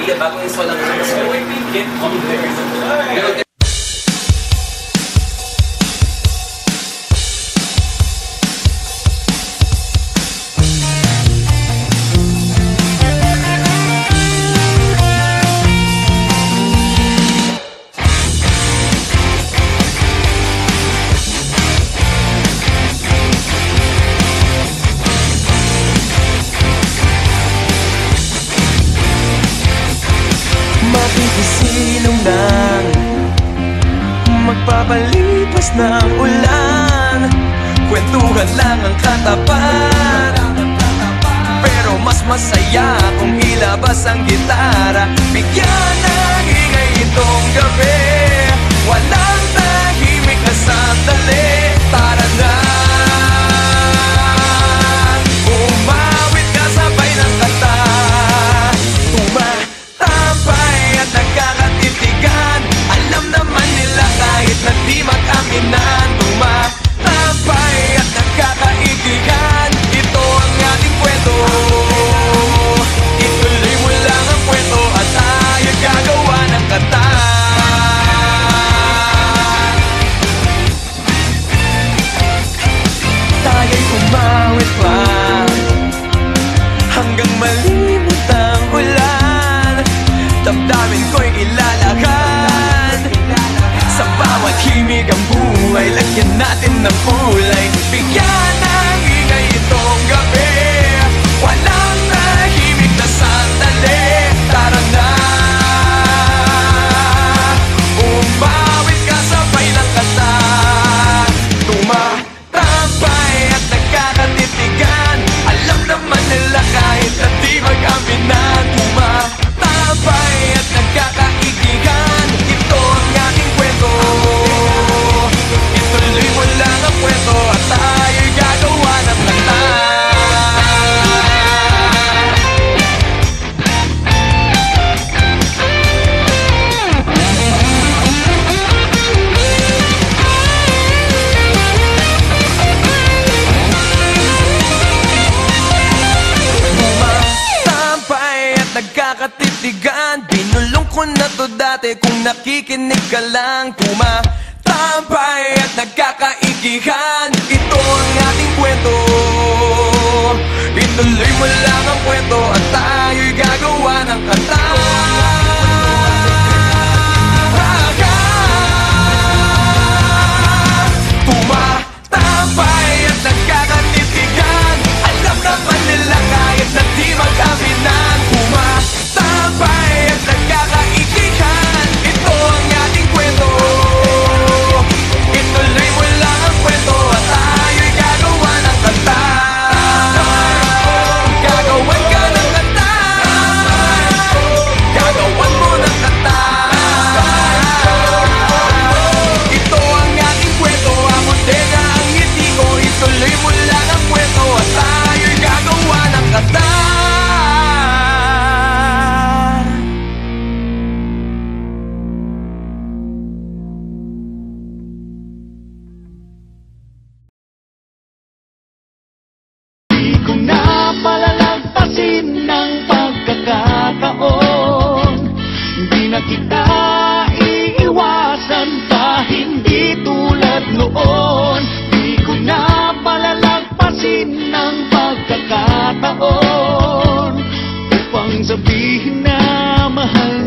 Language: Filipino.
Hindi, bagong install lang ito. So, I think it compares. Mapipisilungan, magpapalipas ng ulan. Kwentuhan lang ang katapat, pero mas masaya kung ilabas ang gitara. Bigyan ng ingay itong gabi, walang tahimik na sandali. Tara na, umawit ka sabay ng kanta. Tumatambay at nagkakatitigan, alam naman nila kahit na di mag-aminan. Tumatambay at nagkakaigihan, ito ang ating kwento. Ituloy mo lang ang kwento at tayo gagawa ng kanta. Tayo'y umawit pa hanggang malimot ang ulan. Damdamin ko'y ilalakad, sa bawat himig ang buhay, lagyan natin ng kulay. Bigyan ng ingay itong gabi, walang tahimik na sandali. Tara na, umawit ka sabay ng kanta. Tumatambay at nagkakatitigan, alam naman nila kahit na di mag-aminan. Tumatambay at nagkakaigihan, ito ang ating kwento. Ituloy mo lang ang kwento at tayo'y gagawa ng kanta. Tumatambay at nagkakatitigan, binulong ko na to dati kung nakikinig ka lang. Tumatambay at nagkakaigihan, ito ang ating kwento. Ituloy mo lang ang kwento at tayo'y gagawa ng kanta. Tumatambay at nagkakatitigan, alam naman nila kahit na di mag-aminan. Tumatambay at nagkakaigihan, ito ang ating kwento. Ituloy mo lang ang kwento at tayo'y gagawa ng kanta. Gagawan ka ng kanta, gagawan mo ng kanta. Ito ang ating kwento, ako din ang ngiti ko. Ituloy mo lang ang kwento at tayo'y gagawa ng kanta. Di ko na palalagpasin ng pagkakataon, hindi na kita iiwasan pa, hindi tulad noon. Di ko na palalagpasin ng pagkakataon upang sabihin na mahal